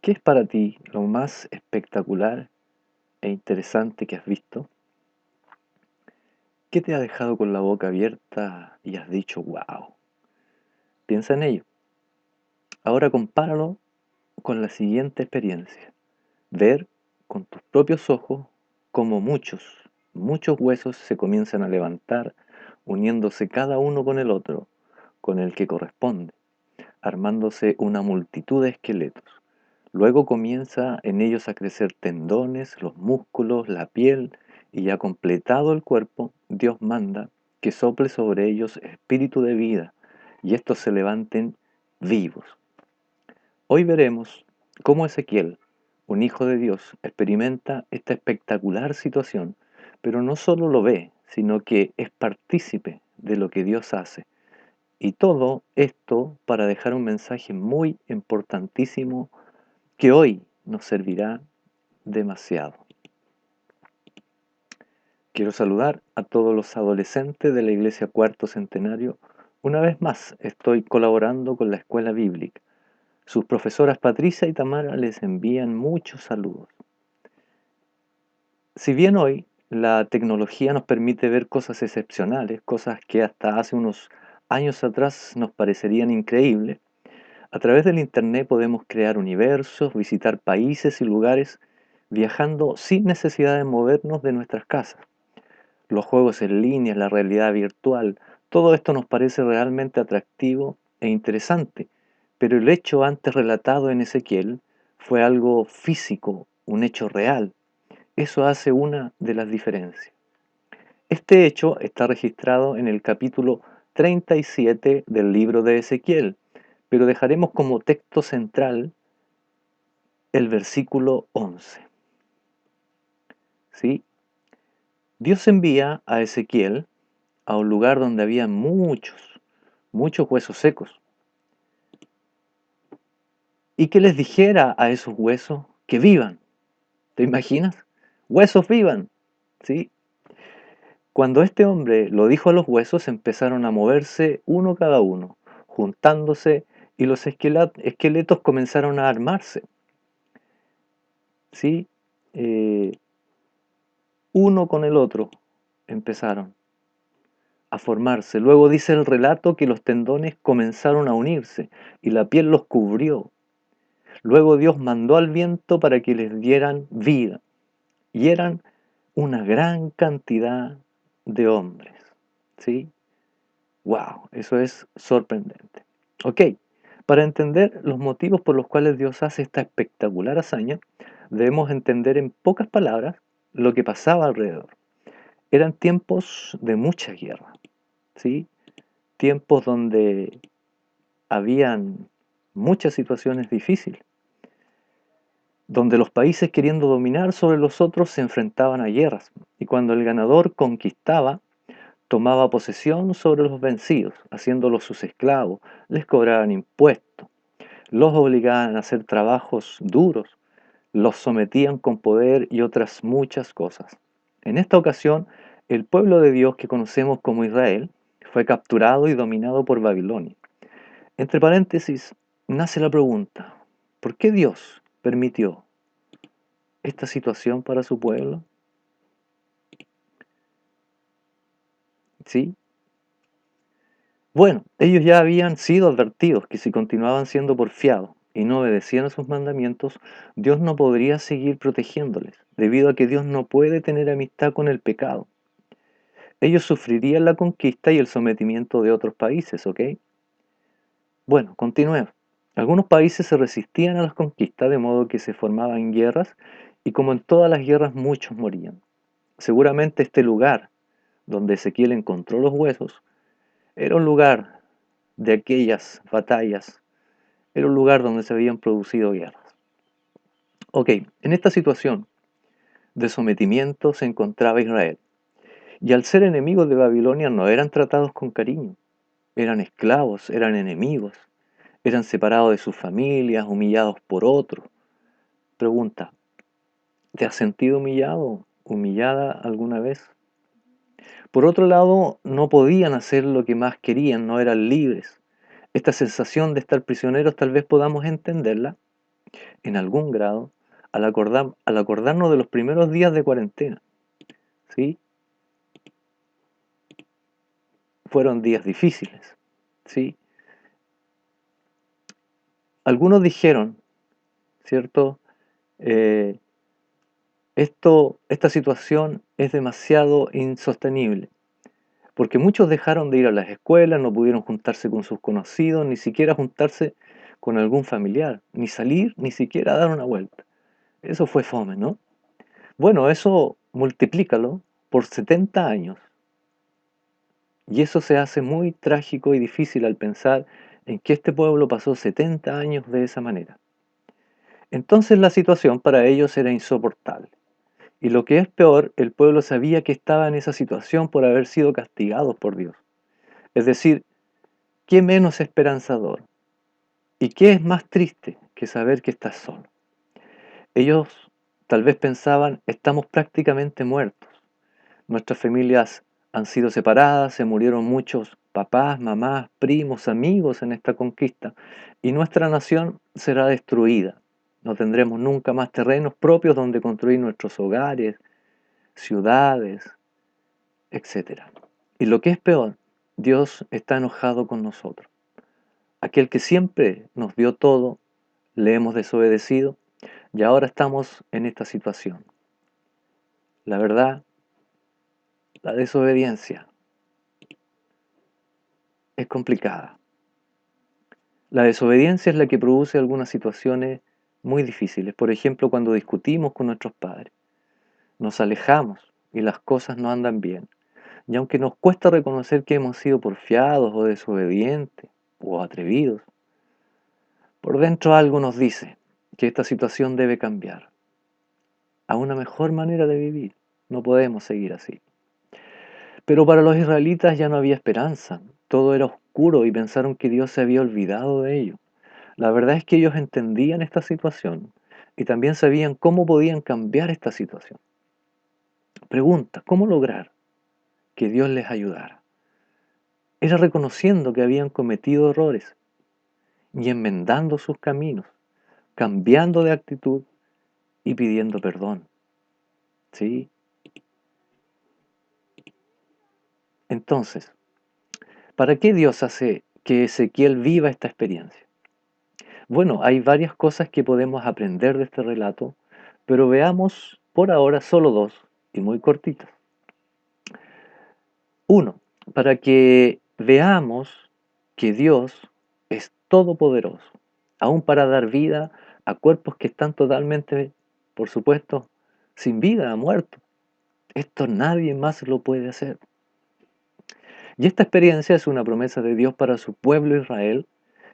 ¿Qué es para ti lo más espectacular e interesante que has visto? ¿Qué te ha dejado con la boca abierta y has dicho, wow? Piensa en ello. Ahora compáralo con la siguiente experiencia. Ver con tus propios ojos cómo muchos huesos se comienzan a levantar, uniéndose cada uno con el otro, con el que corresponde, armándose una multitud de esqueletos. Luego comienza en ellos a crecer tendones, los músculos, la piel, y ya completado el cuerpo, Dios manda que sople sobre ellos espíritu de vida, y estos se levanten vivos. Hoy veremos cómo Ezequiel, un hijo de Dios, experimenta esta espectacular situación, pero no solo lo ve, sino que es partícipe de lo que Dios hace. Y todo esto para dejar un mensaje muy importantísimo que hoy nos servirá demasiado. Quiero saludar a todos los adolescentes de la Iglesia Cuarto Centenario. Una vez más estoy colaborando con la Escuela Bíblica. Sus profesoras Patricia y Tamara les envían muchos saludos. Si bien hoy la tecnología nos permite ver cosas excepcionales, cosas que hasta hace unos años atrás nos parecerían increíbles, a través del Internet podemos crear universos, visitar países y lugares viajando sin necesidad de movernos de nuestras casas. Los juegos en línea, la realidad virtual, todo esto nos parece realmente atractivo e interesante, pero el hecho antes relatado en Ezequiel fue algo físico, un hecho real. Eso hace una de las diferencias. Este hecho está registrado en el capítulo 37 del libro de Ezequiel, pero dejaremos como texto central el versículo 11. ¿Sí? Dios envía a Ezequiel a un lugar donde había muchos huesos secos, y que les dijera a esos huesos que vivan. ¿Te imaginas? Huesos vivan. ¿Sí? Cuando este hombre lo dijo a los huesos, empezaron a moverse uno cada uno, juntándose, y los esqueletos comenzaron a armarse. ¿Sí? Eh, Uno con el otro empezaron a formarse. Luego dice el relato que los tendones comenzaron a unirse y la piel los cubrió. Luego Dios mandó al viento para que les dieran vida. Y eran una gran cantidad de hombres. ¿Sí? ¡Wow! Eso es sorprendente. Ok, para entender los motivos por los cuales Dios hace esta espectacular hazaña, debemos entender en pocas palabras lo que pasaba alrededor. Eran tiempos de mucha guerra, ¿sí? Tiempos donde habían muchas situaciones difíciles, donde los países queriendo dominar sobre los otros se enfrentaban a guerras, y cuando el ganador conquistaba, tomaba posesión sobre los vencidos, haciéndolos sus esclavos, les cobraban impuestos, los obligaban a hacer trabajos duros, los sometían con poder y otras muchas cosas. En esta ocasión, el pueblo de Dios que conocemos como Israel fue capturado y dominado por Babilonia. Entre paréntesis, nace la pregunta, ¿por qué Dios permitió esta situación para su pueblo? ¿Sí? Bueno, ellos ya habían sido advertidos que si continuaban siendo porfiados y no obedecían a sus mandamientos, Dios no podría seguir protegiéndoles, debido a que Dios no puede tener amistad con el pecado. Ellos sufrirían la conquista y el sometimiento de otros países, ¿ok? Bueno, continuemos. Algunos países se resistían a las conquistas, de modo que se formaban guerras, y como en todas las guerras muchos morían. Seguramente este lugar donde Ezequiel encontró los huesos era un lugar de aquellas batallas, era un lugar donde se habían producido guerras. Ok, en esta situación de sometimiento se encontraba Israel, y al ser enemigos de Babilonia no eran tratados con cariño, eran esclavos, eran enemigos, eran separados de sus familias, humillados por otros. Pregunta, ¿te has sentido humillado, humillada alguna vez? Por otro lado, no podían hacer lo que más querían, no eran libres. Esta sensación de estar prisioneros tal vez podamos entenderla, en algún grado, al acordarnos de los primeros días de cuarentena, ¿sí? Fueron días difíciles, ¿sí? Algunos dijeron, ¿cierto? Eh, esta situación es demasiado insostenible, porque muchos dejaron de ir a las escuelas, no pudieron juntarse con sus conocidos, ni siquiera juntarse con algún familiar, ni salir, ni siquiera dar una vuelta. Eso fue fome, ¿no? Bueno, eso multiplícalo por 70 años. Y eso se hace muy trágico y difícil al pensar en que este pueblo pasó 70 años de esa manera. Entonces la situación para ellos era insoportable. Y lo que es peor, el pueblo sabía que estaba en esa situación por haber sido castigados por Dios. Es decir, ¿qué menos esperanzador? ¿Y qué es más triste que saber que estás solo? Ellos tal vez pensaban, estamos prácticamente muertos. Nuestras familias han sido separadas, se murieron muchos papás, mamás, primos, amigos en esta conquista, y nuestra nación será destruida. No tendremos nunca más terrenos propios donde construir nuestros hogares, ciudades, etcétera. Y lo que es peor, Dios está enojado con nosotros. Aquel que siempre nos dio todo, le hemos desobedecido y ahora estamos en esta situación. La verdad, la desobediencia es complicada. La desobediencia es la que produce algunas situaciones muy difíciles. Por ejemplo, cuando discutimos con nuestros padres, nos alejamos y las cosas no andan bien. Y aunque nos cuesta reconocer que hemos sido porfiados o desobedientes o atrevidos, por dentro algo nos dice que esta situación debe cambiar a una mejor manera de vivir. No podemos seguir así. Pero para los israelitas ya no había esperanza. Todo era oscuro y pensaron que Dios se había olvidado de ellos. La verdad es que ellos entendían esta situación y también sabían cómo podían cambiar esta situación. Pregunta, ¿cómo lograr que Dios les ayudara? Era reconociendo que habían cometido errores y enmendando sus caminos, cambiando de actitud y pidiendo perdón. ¿Sí? Entonces, ¿para qué Dios hace que Ezequiel viva esta experiencia? Bueno, hay varias cosas que podemos aprender de este relato, pero veamos por ahora solo dos y muy cortitas. Uno, para que veamos que Dios es todopoderoso, aún para dar vida a cuerpos que están totalmente, por supuesto, sin vida, muertos. Esto nadie más lo puede hacer. Y esta experiencia es una promesa de Dios para su pueblo Israel,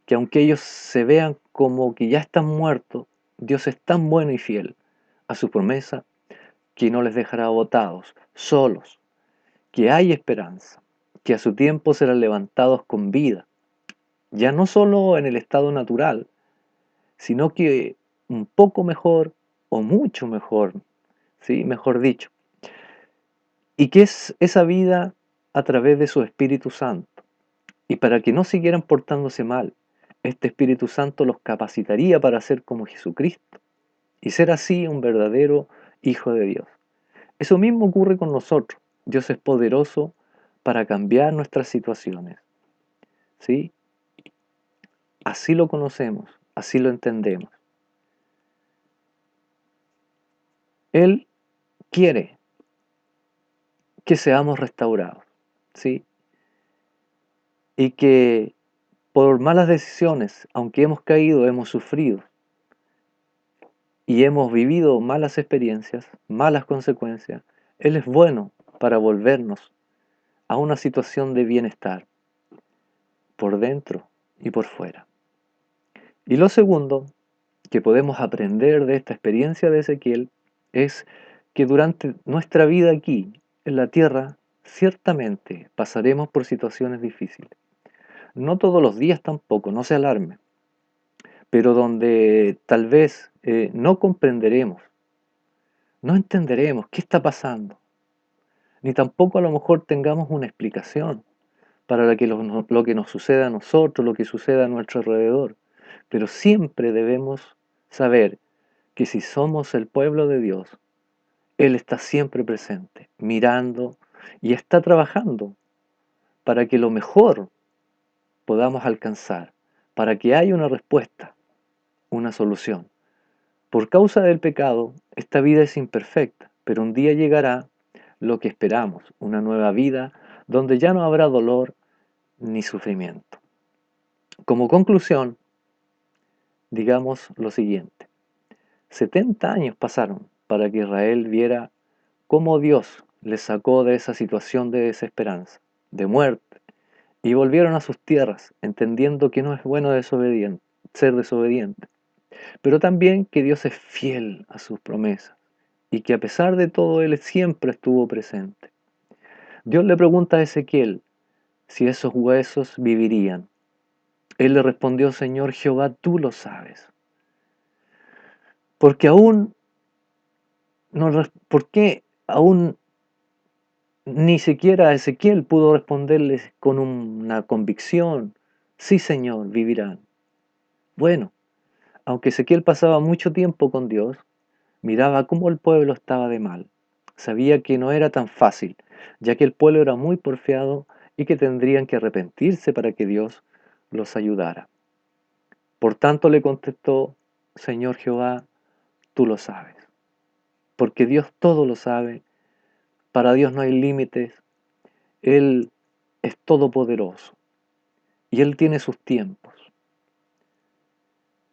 que aunque ellos se vean como que ya están muertos, Dios es tan bueno y fiel a su promesa que no les dejará botados, solos, que hay esperanza, que a su tiempo serán levantados con vida, ya no solo en el estado natural, sino que un poco mejor o mucho mejor, ¿sí? Mejor dicho. ¿Y qué es esa vida a través de su Espíritu Santo? Y para que no siguieran portándose mal, este Espíritu Santo los capacitaría para ser como Jesucristo y ser así un verdadero Hijo de Dios. Eso mismo ocurre con nosotros. Dios es poderoso para cambiar nuestras situaciones. ¿Sí? Así lo conocemos, así lo entendemos. Él quiere que seamos restaurados, ¿sí? Y que por malas decisiones, aunque hemos caído, hemos sufrido y hemos vivido malas experiencias, malas consecuencias, Él es bueno para volvernos a una situación de bienestar, por dentro y por fuera. Y lo segundo que podemos aprender de esta experiencia de Ezequiel es que durante nuestra vida aquí, en la tierra, ciertamente pasaremos por situaciones difíciles. No todos los días tampoco, no se alarme, pero donde tal vez no comprenderemos, no entenderemos qué está pasando, ni tampoco a lo mejor tengamos una explicación para lo que nos suceda a nosotros, lo que suceda a nuestro alrededor. Pero siempre debemos saber que si somos el pueblo de Dios, Él está siempre presente, mirando y está trabajando para que lo mejor podamos alcanzar, para que haya una respuesta, una solución. Por causa del pecado, esta vida es imperfecta, pero un día llegará lo que esperamos, una nueva vida donde ya no habrá dolor ni sufrimiento. Como conclusión, digamos lo siguiente: 70 años pasaron para que Israel viera cómo Dios les sacó de esa situación de desesperanza, de muerte, y volvieron a sus tierras, entendiendo que no es bueno ser desobediente, pero también que Dios es fiel a sus promesas y que a pesar de todo Él siempre estuvo presente. Dios le pregunta a Ezequiel si esos huesos vivirían. Él le respondió: Señor Jehová, tú lo sabes. Porque aún no, ¿por qué aún ni siquiera Ezequiel pudo responderles con una convicción? Sí, Señor, vivirán. Bueno, aunque Ezequiel pasaba mucho tiempo con Dios, miraba cómo el pueblo estaba de mal. Sabía que no era tan fácil, ya que el pueblo era muy porfiado y que tendrían que arrepentirse para que Dios los ayudara. Por tanto le contestó: Señor Jehová, tú lo sabes. Porque Dios todo lo sabe, para Dios no hay límites, Él es todopoderoso y Él tiene sus tiempos.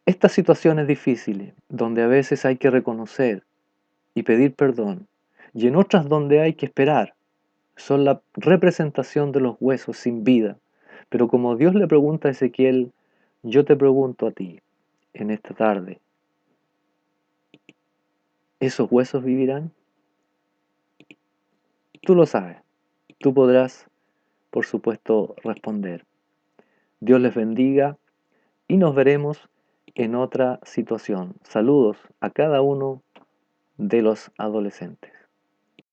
Estas situaciones difíciles, donde a veces hay que reconocer y pedir perdón, y en otras donde hay que esperar, son la representación de los huesos sin vida. Pero como Dios le pregunta a Ezequiel, yo te pregunto a ti, en esta tarde, ¿esos huesos vivirán? Tú lo sabes, tú podrás, por supuesto, responder. Dios les bendiga y nos veremos en otra situación. Saludos a cada uno de los adolescentes.